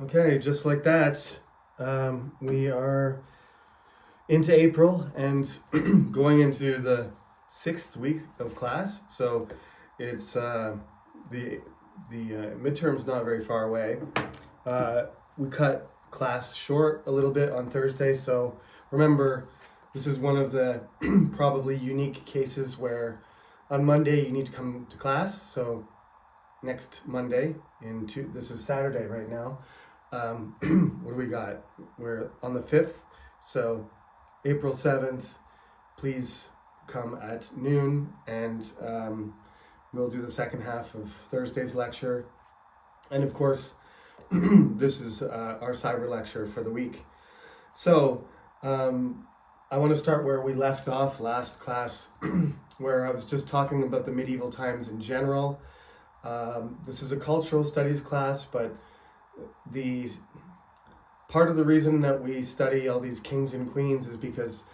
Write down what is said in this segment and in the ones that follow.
Okay, just like that, we are into April and going into the 6th week of class. So it's the midterm's not very far away. We cut class short a little bit on Thursday. So remember, this is one of the probably unique cases where on Monday you need to come to class. So next Monday, this is Saturday right now. What do we got? We're on the 5th, so April 7th, please come at noon, and we'll do the second half of Thursday's lecture. And of course, this is our cyber lecture for the week. So I want to start where we left off last class, where I was just talking about the medieval times in general. This is a cultural studies class, but the part of the reason that we study all these kings and queens is because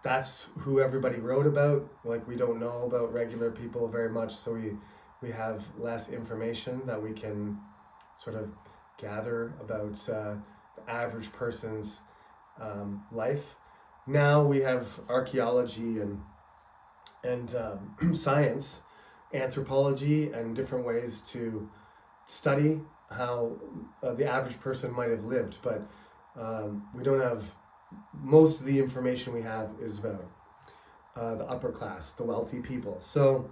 that's who everybody wrote about. Like, we don't know about regular people very much, so we have less information that we can sort of gather about the average person's life. Now we have archaeology and science, anthropology, and different ways to study how the average person might have lived, but we don't have, most of the information we have is about the upper class, the wealthy people. So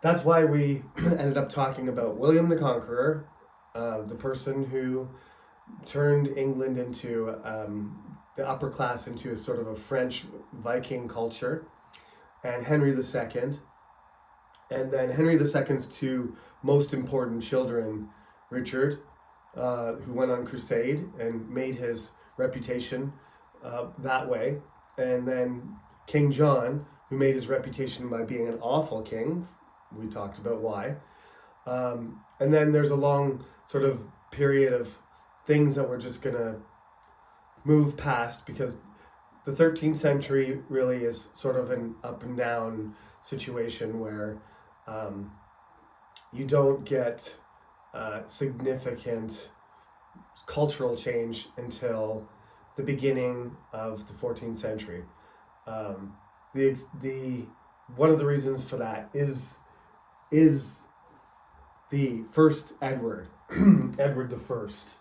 that's why we ended up talking about William the Conqueror, the person who turned England into the upper class into a sort of a French Viking culture, and Henry II. And then Henry II's two most important children, Richard, who went on crusade and made his reputation that way, and then King John, who made his reputation by being an awful king. We talked about why. And then there's a long sort of period of things that we're just going to move past, because the 13th century really is sort of an up and down situation where you don't get significant cultural change until the beginning of the 14th century. The one of the reasons for that is the first Edward, Edward the First,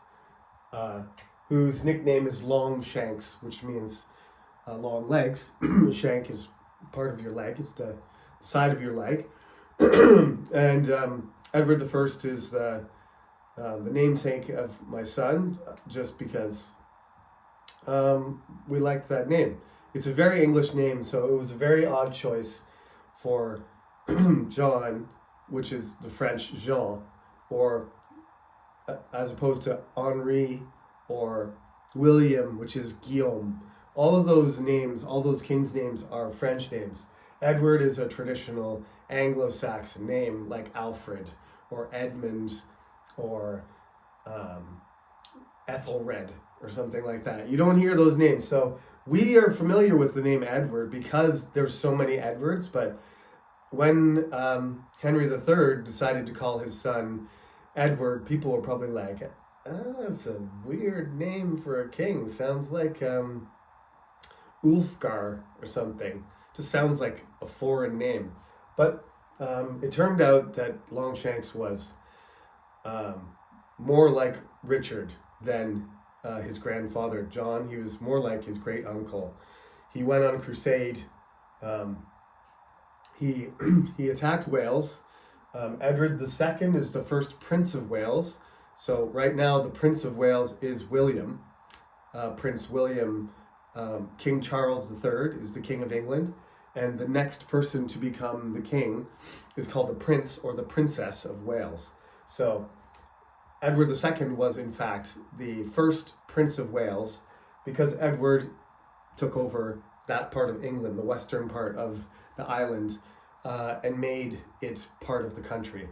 whose nickname is Longshanks, which means long legs. Shank is part of your leg; it's the side of your leg. And Edward the First is the namesake of my son, just because we liked that name. It's a very English name, so it was a very odd choice for John, which is the French Jean, or as opposed to Henri or William, which is Guillaume. All of those names, all those kings' names are French names. Edward is a traditional Anglo-Saxon name, like Alfred or Edmund or Ethelred or something like that. You don't hear those names. So we are familiar with the name Edward because there's so many Edwards, but when Henry III decided to call his son Edward, people were probably like, that's a weird name for a king. Sounds like Ulfgar or something. Just sounds like a foreign name. But it turned out that Longshanks was more like Richard than his grandfather John. He was more like his great uncle. He went on crusade. He attacked Wales. Edward II is the first Prince of Wales. So right now the Prince of Wales is William. Prince William. King Charles III is the King of England, and the next person to become the king is called the Prince or the Princess of Wales. So Edward II was in fact the first Prince of Wales, because Edward took over that part of England, the western part of the island, and made it part of the country.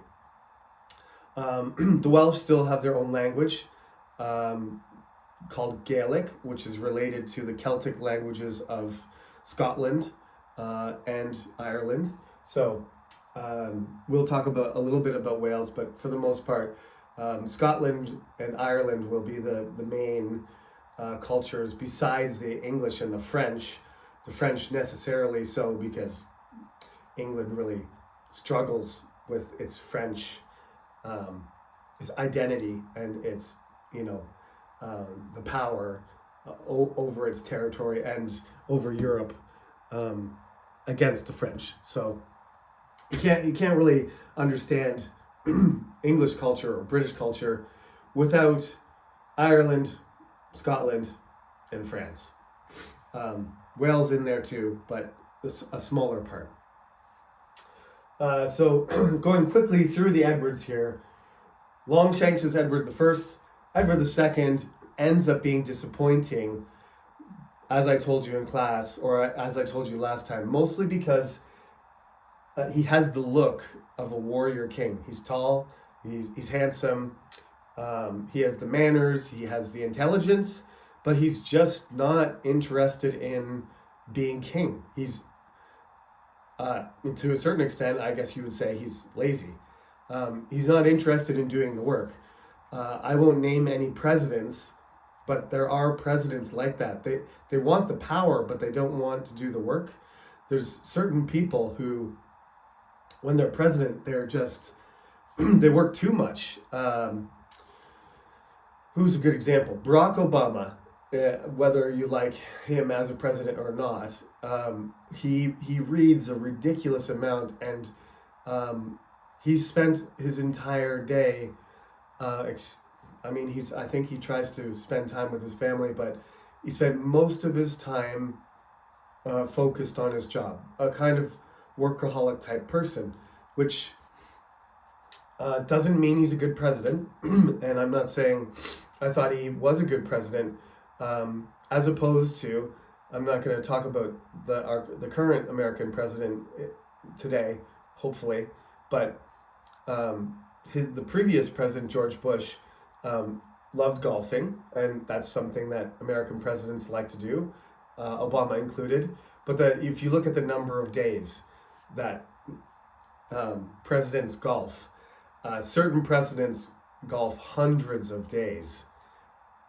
The Welsh still have their own language, called Gaelic, which is related to the Celtic languages of Scotland and Ireland. So we'll talk about a little bit about Wales, but for the most part, Scotland and Ireland will be the main cultures besides the English and the French. The French necessarily so because England really struggles with its French, its identity and its, the power over its territory and over Europe against the French. So you can't really understand English culture or British culture without Ireland, Scotland, and France. Wales in there too, but a smaller part. So going quickly through the Edwards here, Longshanks is Edward I. Edward II ends up being disappointing, as I told you in class, or as I told you last time, mostly because he has the look of a warrior king. He's tall, he's handsome, he has the manners, he has the intelligence, but he's just not interested in being king. He's, to a certain extent, I guess you would say he's lazy. He's not interested in doing the work. I won't name any presidents, but there are presidents like that. They want the power, but they don't want to do the work. There's certain people who, when they're president, they're just, they work too much. Who's a good example? Barack Obama, whether you like him as a president or not, he reads a ridiculous amount, and he spent his entire day, I think he tries to spend time with his family, but he spent most of his time focused on his job, a kind of workaholic type person, which doesn't mean he's a good president. And I'm not saying I thought he was a good president, as opposed to, I'm not going to talk about the current American president today, hopefully, but the previous president, George Bush, loved golfing, and that's something that American presidents like to do, Obama included. But if you look at the number of days that presidents golf, certain presidents golf hundreds of days,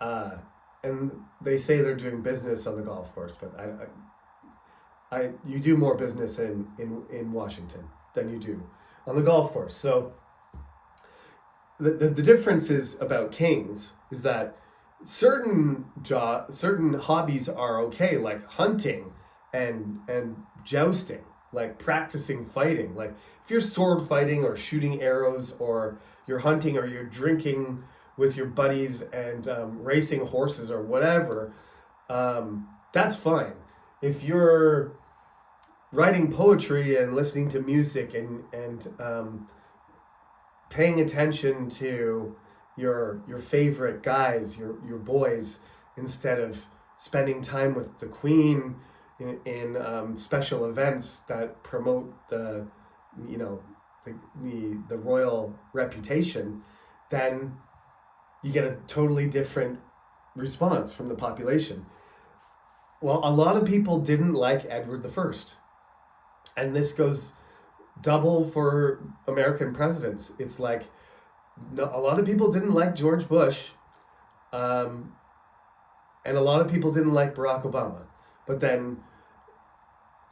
and they say they're doing business on the golf course, but you do more business in Washington than you do on the golf course. So the difference is about kings is that certain hobbies are okay, like hunting and jousting, like practicing fighting. Like if you're sword fighting or shooting arrows, or you're hunting, or you're drinking with your buddies and racing horses or whatever, that's fine. If you're writing poetry and listening to music and paying attention to your favorite guys, your boys, instead of spending time with the Queen in special events that promote the royal reputation, then you get a totally different response from the population. Well, a lot of people didn't like Edward I, and this goes double for American presidents. It's like a lot of people didn't like George Bush, and a lot of people didn't like Barack Obama. But then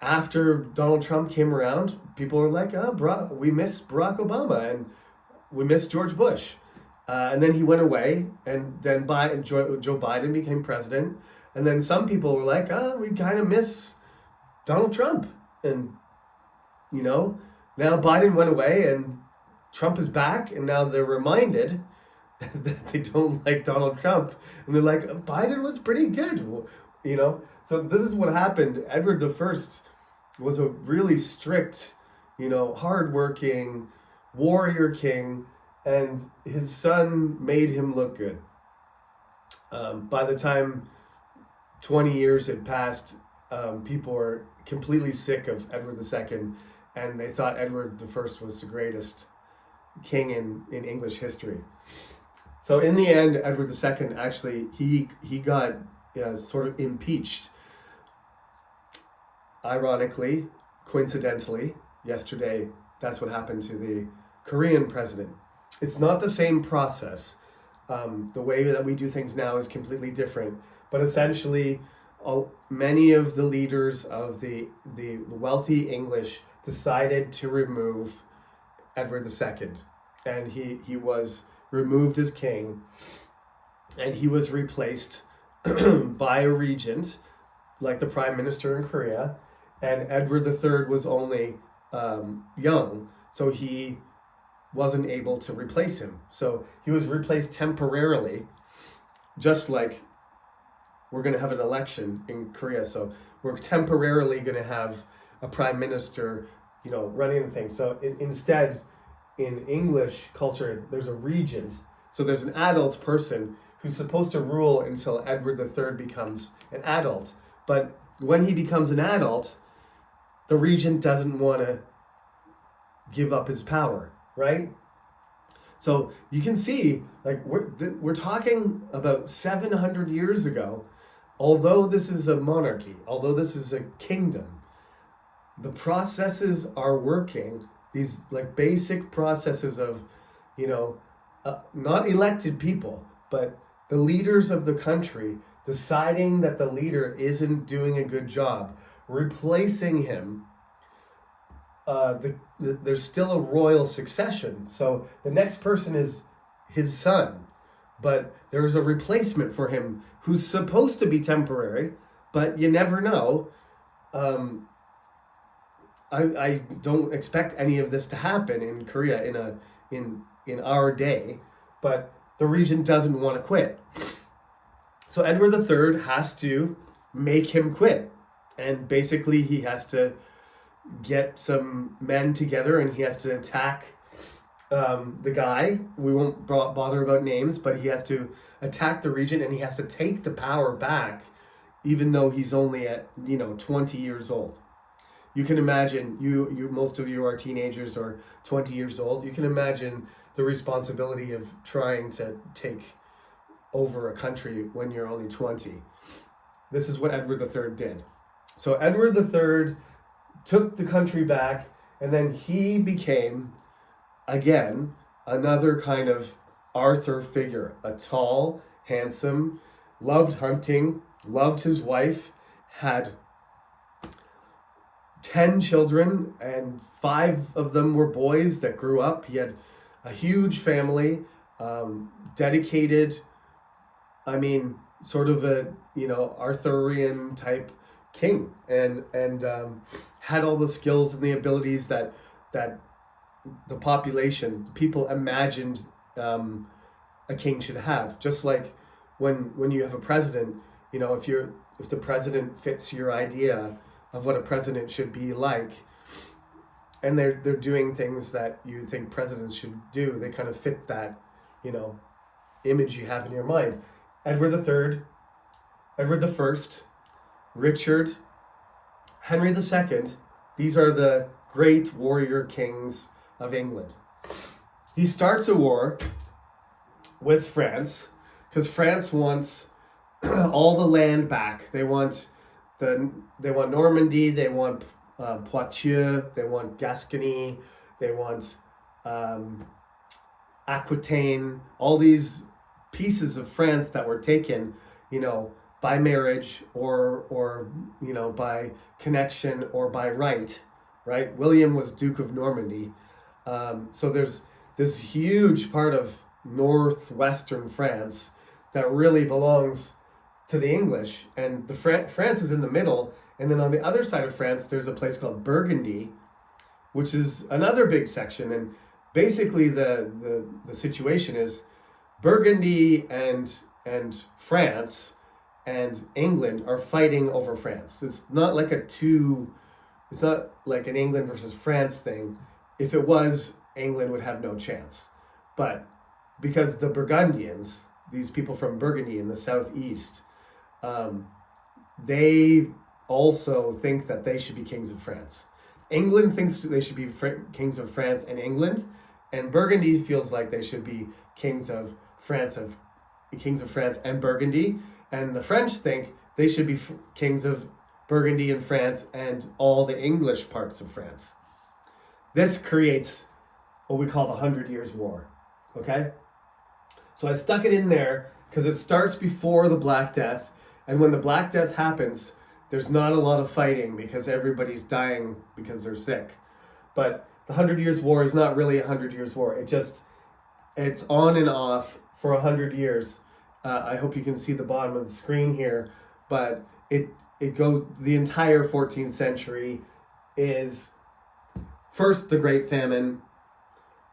after Donald Trump came around, people were like, we miss Barack Obama and we miss George Bush. And then he went away, and then Joe Biden became president. And then some people were like, we kind of miss Donald Trump. And, now Biden went away and Trump is back, and now they're reminded that they don't like Donald Trump. And they're like, Biden was pretty good, So this is what happened. Edward I was a really strict, hardworking warrior king, and his son made him look good. By the time 20 years had passed, people were completely sick of Edward II, and they thought Edward I was the greatest king in English history. So in the end, Edward II actually, he got sort of impeached. Ironically, coincidentally, yesterday, that's what happened to the Korean president. It's not the same process. The way that we do things now is completely different. But essentially, many of the leaders of the wealthy English decided to remove Edward II. And he was removed as king. And he was replaced by a regent, like the prime minister in Korea. And Edward III was only young, so he wasn't able to replace him. So he was replaced temporarily, just like we're going to have an election in Korea. So we're temporarily going to have a prime minister, running the thing. So instead, in English culture, there's a regent. So there's an adult person who's supposed to rule until Edward III becomes an adult. But when he becomes an adult, the regent doesn't want to give up his power, right? So you can see, like, we're talking about 700 years ago. Although this is a monarchy, although this is a kingdom, the processes are working. These like basic processes of, not elected people, but the leaders of the country deciding that the leader isn't doing a good job, replacing him. There's still a royal succession, so the next person is his son, but there's a replacement for him who's supposed to be temporary, but you never know. I don't expect any of this to happen in Korea in our day, but the regent doesn't want to quit. So Edward III has to make him quit, and basically he has to get some men together and he has to attack the guy. We won't bother about names, but he has to attack the regent and he has to take the power back, even though he's only at 20 years old. You can imagine, you most of you are teenagers or 20 years old. You can imagine the responsibility of trying to take over a country when you're only 20. This is what Edward III did. So Edward III took the country back, and then he became, again, another kind of Arthur figure. A tall, handsome, loved hunting, loved his wife, had 10 children, and 5 of them were boys that grew up. He had a huge family, dedicated, sort of a, Arthurian type king, and had all the skills and the abilities that the population, people imagined a king should have. Just like when you have a president, if the president fits your idea of what a president should be like, and they're doing things that you think presidents should do, they kind of fit that, image you have in your mind. Edward III, Edward I, Richard, Henry II, these are the great warrior kings of England. He starts a war with France because France wants all the land back. They want Normandy, they want Poitiers, they want Gascony, they want Aquitaine, all these pieces of France that were taken, by marriage or by connection or by right. William was Duke of Normandy. So there's this huge part of northwestern France that really belongs to the English, and France is in the middle, and then on the other side of France there's a place called Burgundy, which is another big section. And basically the situation is Burgundy and France and England are fighting over France. It's not like it's not like an England versus France thing. If it was, England would have no chance. But because the Burgundians, these people from Burgundy in the southeast, they also think that they should be kings of France. England thinks they should be kings of France and England, and Burgundy feels like they should be kings of France and Burgundy, and the French think they should be kings of Burgundy and France and all the English parts of France. This creates what we call the 100 Years' War. okay? So I stuck it in there because it starts before the Black Death. And when the Black Death happens, there's not a lot of fighting because everybody's dying because they're sick. But the 100 Years' War is not really a 100 Years' War. It's on and off for 100 years. I hope you can see the bottom of the screen here, but it goes, the entire 14th century is first the Great Famine,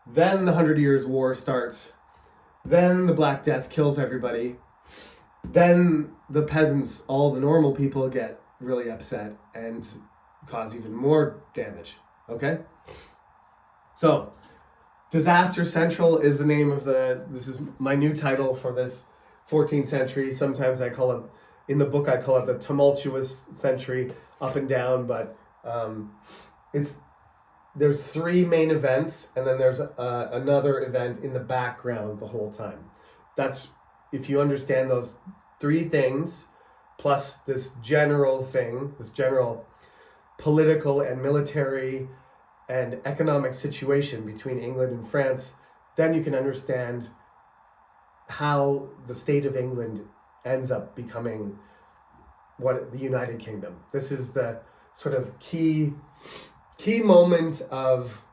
then the 100 Years' War starts, then the Black Death kills everybody, then the peasants, all the normal people, get really upset and cause even more damage, okay? So, Disaster Central is the name of this is my new title for this 14th century. Sometimes I call it, in the book I call it the tumultuous century, up and down, but there's three main events, and then there's another event in the background the whole time. That's, if you understand those three things, plus this general thing, this general political and military and economic situation between England and France, then you can understand how the state of England ends up becoming what the United Kingdom. This is the sort of key moment of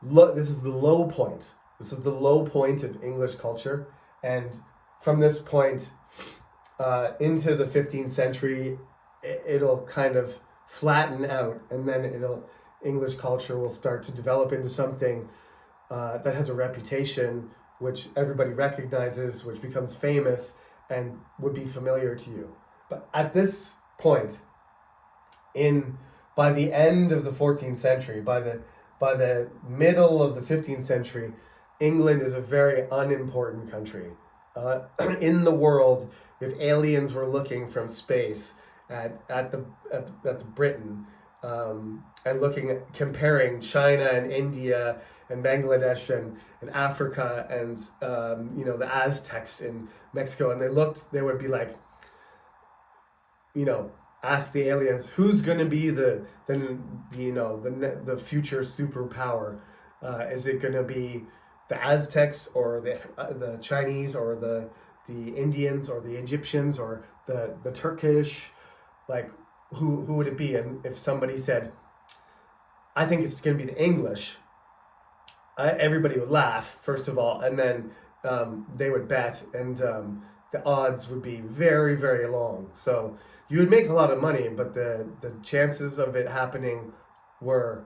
this is the low point. This is the low point of English culture, and from this point into the 15th century, it'll kind of flatten out, and then English culture will start to develop into something that has a reputation, which everybody recognizes, which becomes famous and would be familiar to you. But at this point, by the end of the 14th century, by the middle of the 15th century, England is a very unimportant country in the world. If aliens were looking from space at the Britain and comparing China and India and Bangladesh and Africa and the Aztecs in Mexico, and they would be like, ask the aliens, who's going to be the future superpower? Is it going to be the Aztecs or the Chinese or the Indians or the Egyptians or the Turkish? Like, who would it be? And if somebody said, I think it's going to be the English, everybody would laugh, first of all, and then they would bet, and the odds would be very, very long. So you would make a lot of money, but the chances of it happening were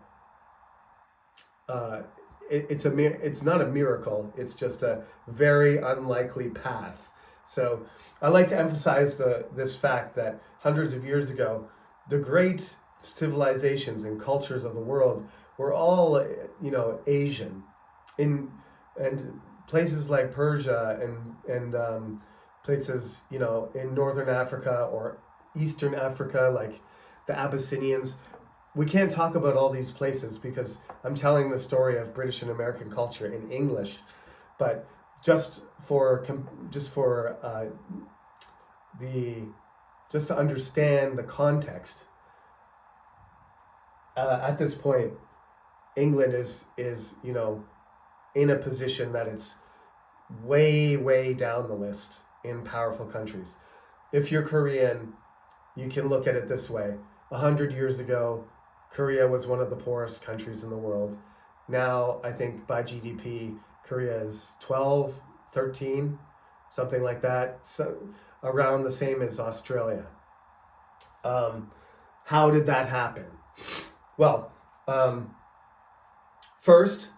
it's not a miracle. It's just a very unlikely path. So I like to emphasize this fact that hundreds of years ago, the great civilizations and cultures of the world were all, Asian, and places like Persia and places, in Northern Africa or Eastern Africa, like the Abyssinians. We can't talk about all these places because I'm telling the story of British and American culture in English, but just to understand the context. At this point, England is in a position that it's way, way down the list in powerful countries. If you're Korean, you can look at it this way. 100 years ago, Korea was one of the poorest countries in the world. Now, I think by GDP, Korea is 12, 13, something like that. So around the same as Australia. How did that happen? Well, first,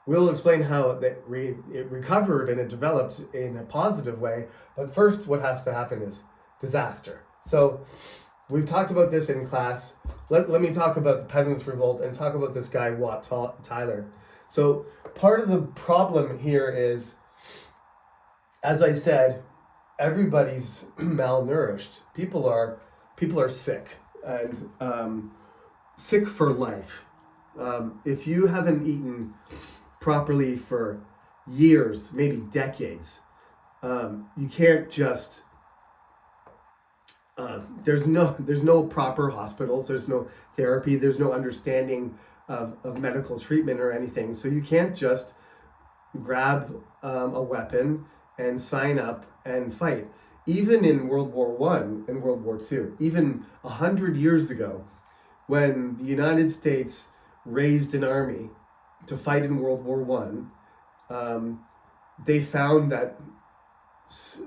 we'll explain how it recovered and it developed in a positive way. But first, what has to happen is disaster. So we've talked about this in class. Let me talk about the Peasants' Revolt and talk about this guy, Wat Tyler. So part of the problem here is, as I said, everybody's malnourished. People are sick, and sick for life. If you haven't eaten properly for years, maybe decades, you can't just there's no proper hospitals, there's no therapy, there's no understanding of medical treatment or anything. So you can't just grab a weapon and sign up and fight. Even in World War One and World War Two, even 100 years ago, when the United States raised an army to fight in World War One, they found that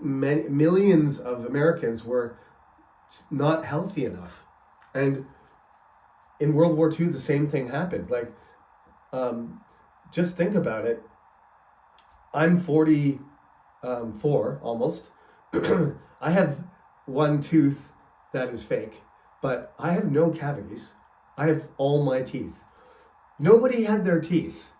millions of Americans were not healthy enough. And in World War II, the same thing happened. Like, just think about it. I'm 44 almost. I have one tooth that is fake, but I have no cavities. I have all my teeth. Nobody had their teeth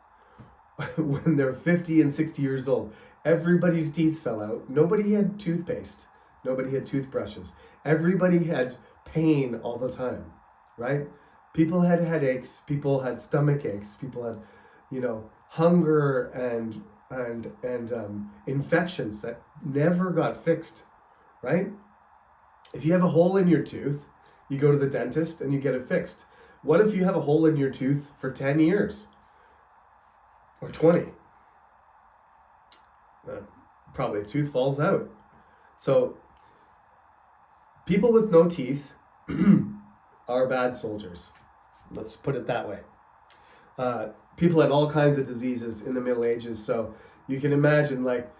when they're 50 and 60 years old. Everybody's teeth fell out. Nobody had toothpaste. Nobody had toothbrushes. Everybody had pain all the time, right? People had headaches. People had stomach aches. People had, hunger and infections that never got fixed, right? If you have a hole in your tooth, you go to the dentist and you get it fixed. What if you have a hole in your tooth for 10 years or 20? Probably a tooth falls out. So people with no teeth are bad soldiers. Let's put it that way. People had all kinds of diseases in the Middle Ages, so you can imagine like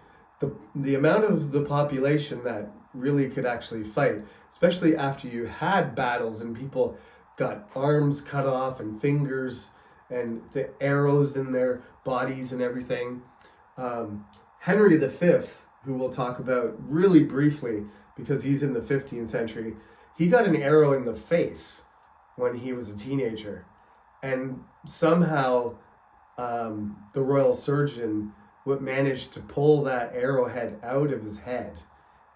the amount of the population that really could actually fight, especially after you had battles and people got arms cut off and fingers and the arrows in their bodies and everything. Henry V, who we'll talk about really briefly because he's in the 15th century, he got an arrow in the face when he was a teenager. And somehow the royal surgeon managed to pull that arrowhead out of his head.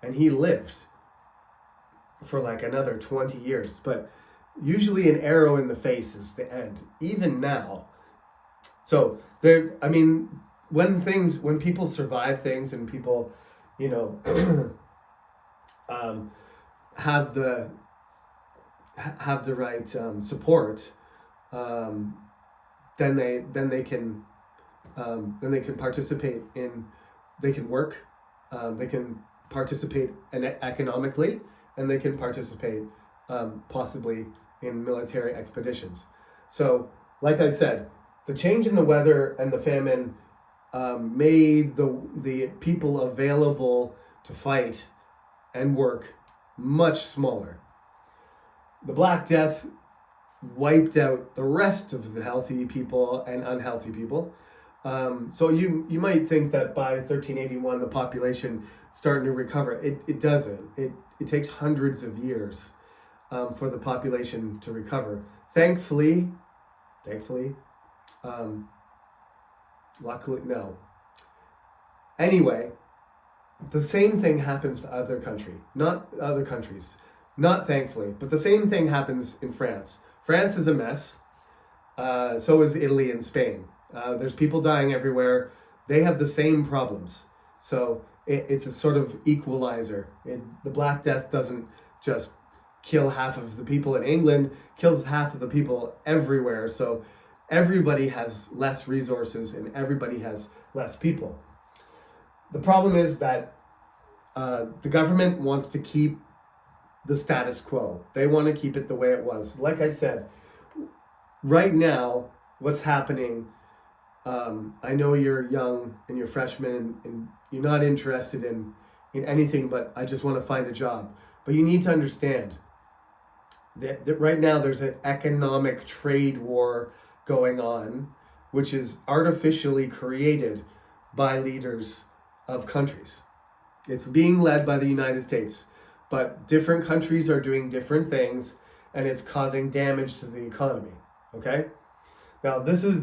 And he lived for like another 20 years. But usually an arrow in the face is the end, even now. So when people survive things and people, have the right support, then they can participate they can work, they can participate economically, and they can participate possibly in military expeditions. So, like I said, the change in the weather and the famine made the people available to fight and work much smaller. The Black Death wiped out the rest of the healthy people and unhealthy people. So you might think that by 1381 the population starting to recover. It doesn't. It takes hundreds of years for the population to recover. Thankfully, luckily, no. Anyway, the same thing happens to other countries. Not thankfully, but the same thing happens in France. France is a mess. So is Italy and Spain. There's people dying everywhere. They have the same problems. So it's a sort of equalizer. The Black Death doesn't just kill half of the people in England, kills half of the people everywhere. So everybody has less resources and everybody has less people. The problem is that the government wants to keep the status quo. They want to keep it the way it was. Like I said, right now, what's happening, I know you're young and you're freshmen and you're not interested in anything, but I just want to find a job. But you need to understand that right now there's an economic trade war going on, which is artificially created by leaders of countries. It's being led by the United States, but different countries are doing different things and it's causing damage to the economy, okay? Now, this is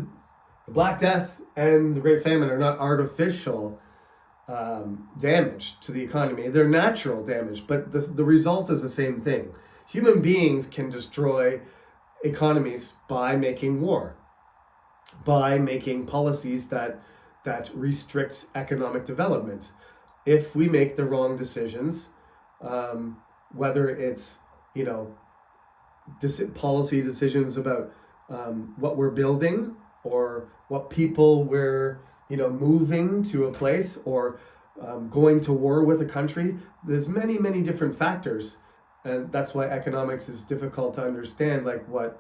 the Black Death and the Great Famine are not artificial damage to the economy. They're natural damage, but the result is the same thing. Human beings can destroy economies by making war, by making policies that restrict economic development. If we make the wrong decisions, whether it's policy decisions about what we're building, or what people we're moving to a place, or going to war with a country. There's many different factors, and that's why economics is difficult to understand, like what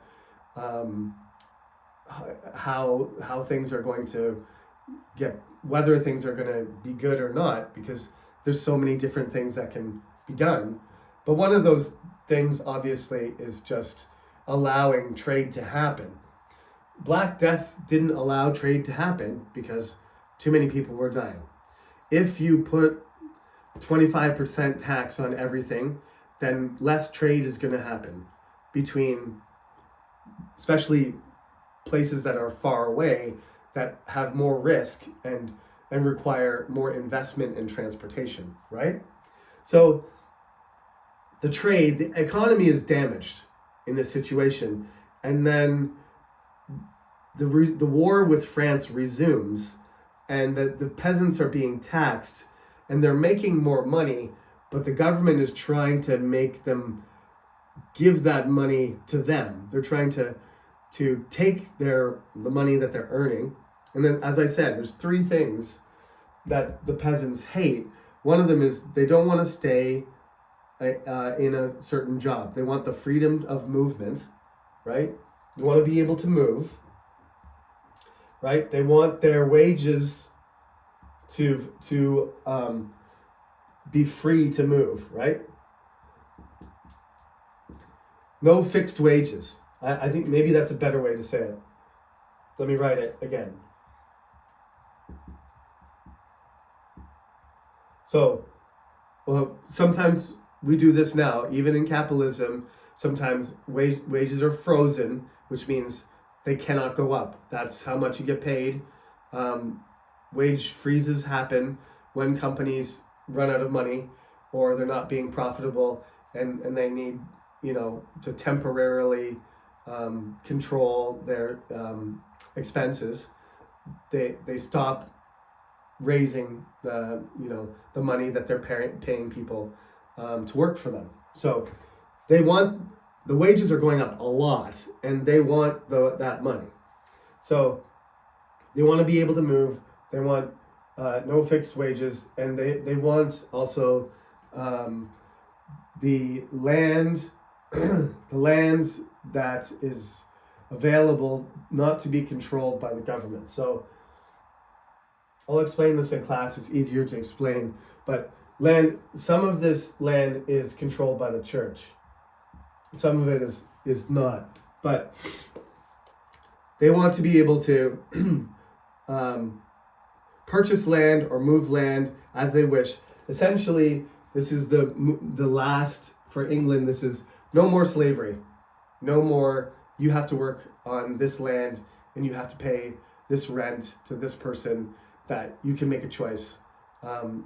how things are going to whether things are going to be good or not, because there's so many different things that can be done. But one of those things obviously is just allowing trade to happen. Black Death didn't allow trade to happen because too many people were dying. If you put 25% tax on everything, then less trade is going to happen between, especially places that are far away, that have more risk and require more investment in transportation, right? So the economy is damaged in this situation, and then the war with France resumes, and the peasants are being taxed, and they're making more money, but the government is trying to make them give that money to them. They're trying to take the money that they're earning. And then, as I said, there's three things that the peasants hate. One of them is they don't want to stay in a certain job. They want the freedom of movement, right? They want to be able to move, right? They want their wages to be free to move, right? No fixed wages. I think maybe that's a better way to say it. Let me write it again. So, well, sometimes we do this now, even in capitalism. Sometimes wages are frozen, which means they cannot go up. That's how much you get paid. Wage freezes happen when companies run out of money, or they're not being profitable, and they need, to temporarily control their expenses. They stop raising the money that they're paying people to work for them. So the wages are going up a lot, and they want that money. So they want to be able to move. They want no fixed wages, and they want also the land that is available not to be controlled by the government. So I'll explain this in class. It's easier to explain, but some of this land is controlled by the church. Some of it is not, but they want to be able to purchase land or move land as they wish. Essentially, this is the last, for England, this is no more slavery. No more, you have to work on this land and you have to pay this rent to this person, that you can make a choice.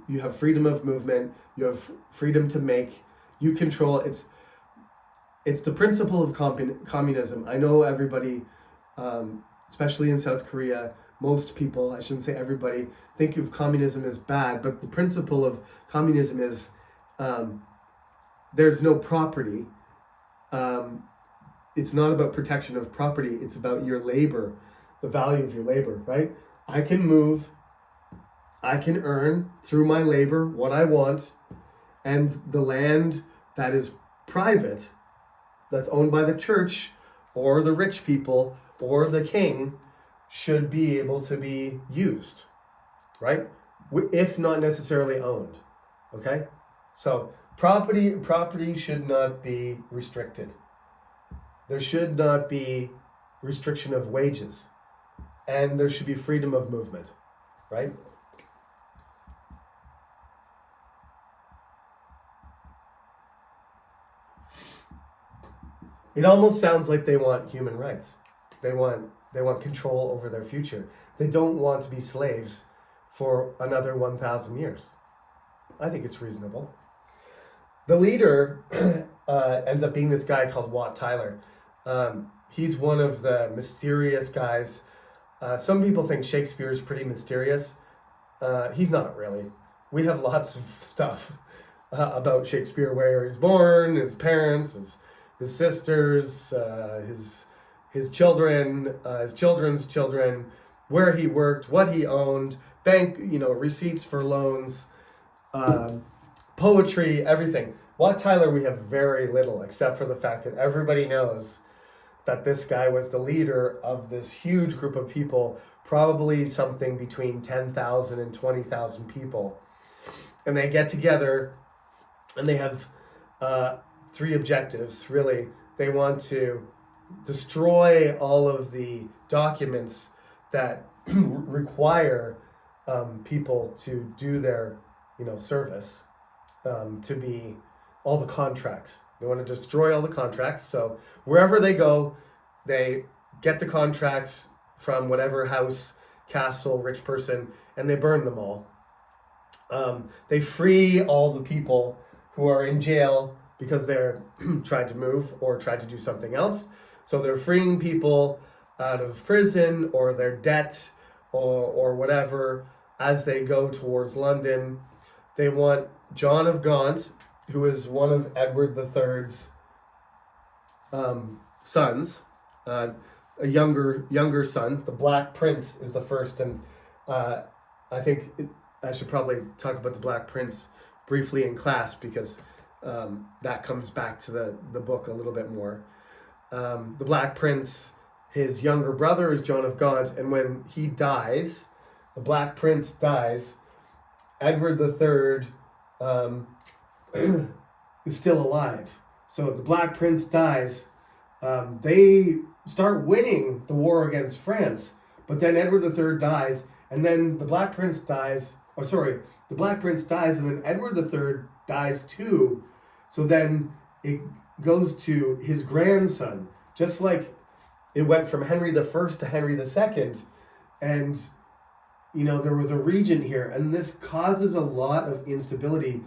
You have freedom of movement. You have freedom to make. You control. It's the principle of communism. I know everybody, especially in South Korea, most people, I shouldn't say everybody, think of communism as bad, but the principle of communism is there's no property. It's not about protection of property. It's about your labor, the value of your labor, right? I can move, I can earn through my labor what I want, and the land that is private, that's owned by the church or the rich people or the king, should be able to be used, right? If not necessarily owned, okay? So property should not be restricted. There should not be restriction of wages, and there should be freedom of movement, right? It almost sounds like they want human rights. They want control over their future. They don't want to be slaves for another 1,000 years. I think it's reasonable. The leader ends up being this guy called Wat Tyler. He's one of the mysterious guys. Some people think Shakespeare is pretty mysterious. He's not really. We have lots of stuff about Shakespeare, where he's born, his parents, his sisters, his children, his children's children, where he worked, what he owned, bank, receipts for loans, poetry, everything. Wat Tyler, we have very little, except for the fact that everybody knows that this guy was the leader of this huge group of people, probably something between 10,000 and 20,000 people. And they get together and they have three objectives, really. They want to destroy all of the documents that require people to do their, service, to be all the contracts. They want to destroy all the contracts. So wherever they go, they get the contracts from whatever house, castle, rich person, and they burn them all. They free all the people who are in jail because they're trying to move or tried to do something else. So they're freeing people out of prison or their debt or whatever as they go towards London. They want John of Gaunt, who is one of Edward III's sons, a younger son. The Black Prince is the first, and I think I should probably talk about the Black Prince briefly in class because that comes back to the book a little bit more. The Black Prince, his younger brother is John of Gaunt, and when he dies, the Black Prince dies, Edward III is still alive. So the Black Prince dies. They start winning the war against France, but then Edward III dies, and then the Black Prince dies. The Black Prince dies, and then Edward III dies too. So then it goes to his grandson, just like it went from Henry I to Henry II, and there was a regent here, and this causes a lot of instability.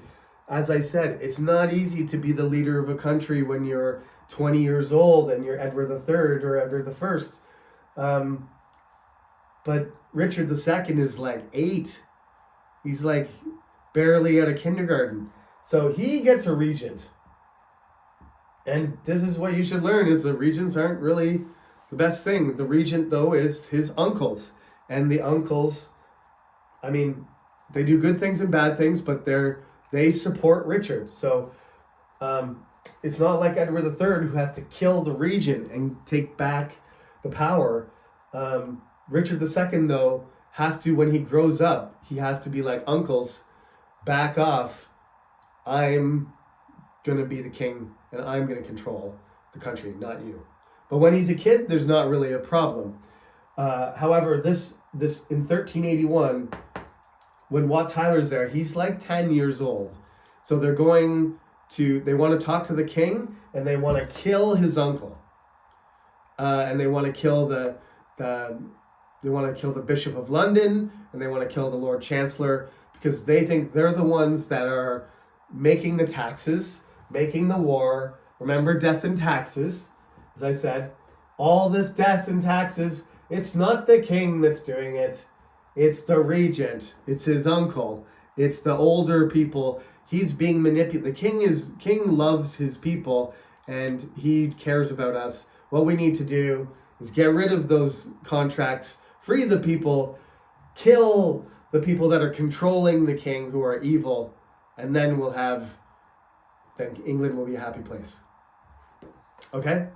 As I said, it's not easy to be the leader of a country when you're 20 years old and you're Edward III or Edward I. But Richard II is like 8. He's like barely out of kindergarten. So he gets a regent. And this is what you should learn, is the regents aren't really the best thing. The regent, though, is his uncles. And the uncles, they do good things and bad things, but they support Richard. So it's not like Edward III, who has to kill the regent and take back the power. Richard II, though, has to, when he grows up, he has to be like, uncles, back off. I'm going to be the king and I'm going to control the country, not you. But when he's a kid, there's not really a problem. However, this in 1381, when Wat Tyler's there, he's like 10 years old. So they want to talk to the king, and they want to kill his uncle. And they want to kill the Bishop of London, and they want to kill the Lord Chancellor, because they think they're the ones that are making the taxes, making the war. Remember, death and taxes, as I said. All this death and taxes, it's not the king that's doing it. It's the regent. It's his uncle. It's the older people. He's being manipulated. The king loves his people, and he cares about us. What we need to do is get rid of those contracts, free the people, kill the people that are controlling the king who are evil, and then England will be a happy place. Okay?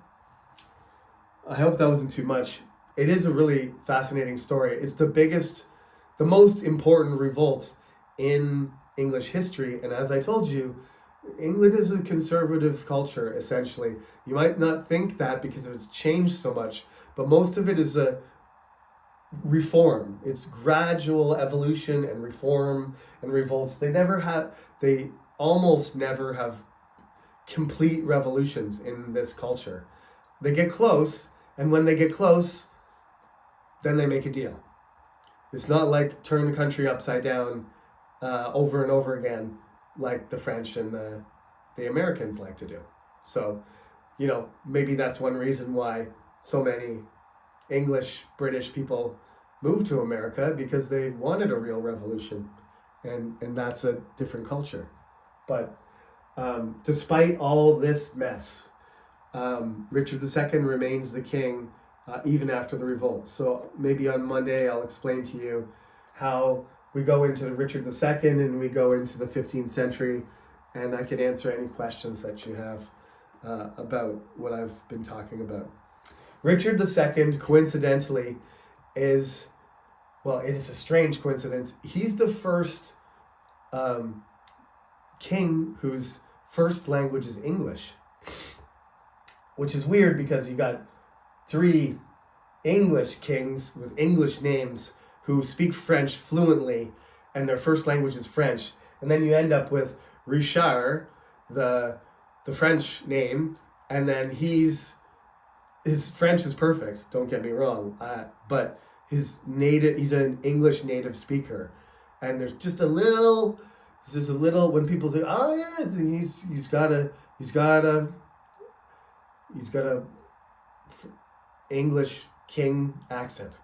I hope that wasn't too much. It is a really fascinating story. It's the most important revolt in English history. And as I told you, England is a conservative culture, essentially. You might not think that because it's changed so much, but most of it is a reform. It's gradual evolution and reform and revolts. They almost never have complete revolutions in this culture. They get close, and when they get close, then they make a deal. It's not like turn the country upside down over and over again like the French and the Americans like to do. So, maybe that's one reason why so many English, British people moved to America, because they wanted a real revolution. And that's a different culture. But despite all this mess, Richard II remains the king even after the revolt. So maybe on Monday I'll explain to you how we go into Richard II and we go into the 15th century, and I can answer any questions that you have about what I've been talking about. Richard II, coincidentally, is, well, it is a strange coincidence. He's the first king whose first language is English, which is weird because you got 3 English kings with English names who speak French fluently and their first language is French. And then you end up with Richard, the French name, and then his French is perfect, don't get me wrong, but he's an English native speaker. And there's just a little, when people say, oh yeah, he's got a English king accent.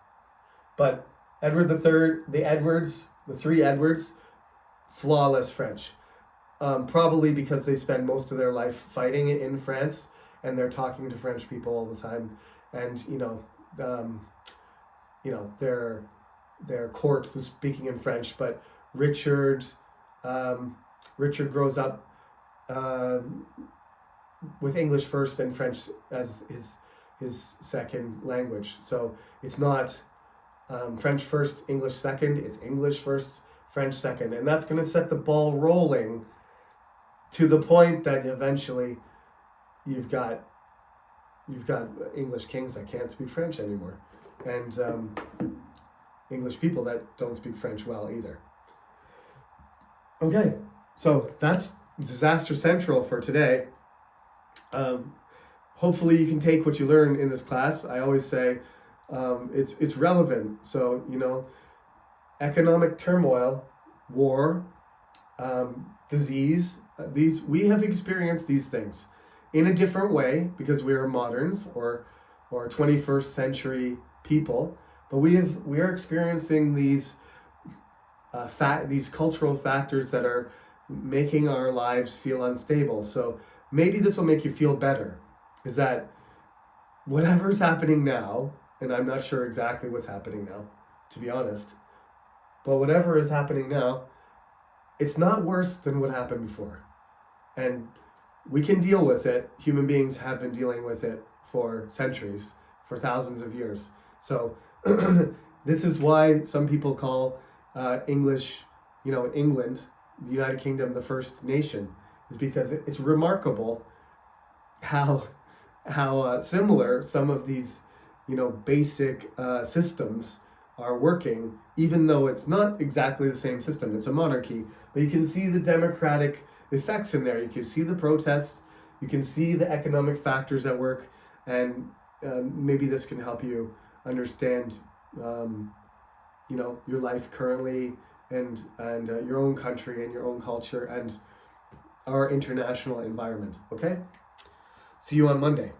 But Edward III, the 3 Edwards, flawless French. Probably because they spend most of their life fighting in France and they're talking to French people all the time. And, their court was speaking in French, but Richard grows up with English first and French as his second language. So it's not French first, English second. It's English first, French second, and that's going to set the ball rolling to the point that eventually you've got English kings that can't speak French anymore, and English people that don't speak French well either. Okay, so that's Disaster Central for today. Hopefully you can take what you learn in this class. I always say it's relevant. So, economic turmoil, war, disease, we have experienced these things in a different way because we are moderns or 21st century people, but we are experiencing these cultural factors that are making our lives feel unstable. So maybe this will make you feel better, is that whatever's happening now, and I'm not sure exactly what's happening now, to be honest, but whatever is happening now, it's not worse than what happened before. And we can deal with it. Human beings have been dealing with it for centuries, for thousands of years. So this is why some people call England, the United Kingdom, the first nation, is because it's remarkable how similar some of these, basic systems are working, even though it's not exactly the same system. It's a monarchy, but you can see the democratic effects in there. You can see the protests, you can see the economic factors at work, and maybe this can help you understand, your life currently and your own country and your own culture and our international environment. Okay? See you on Monday.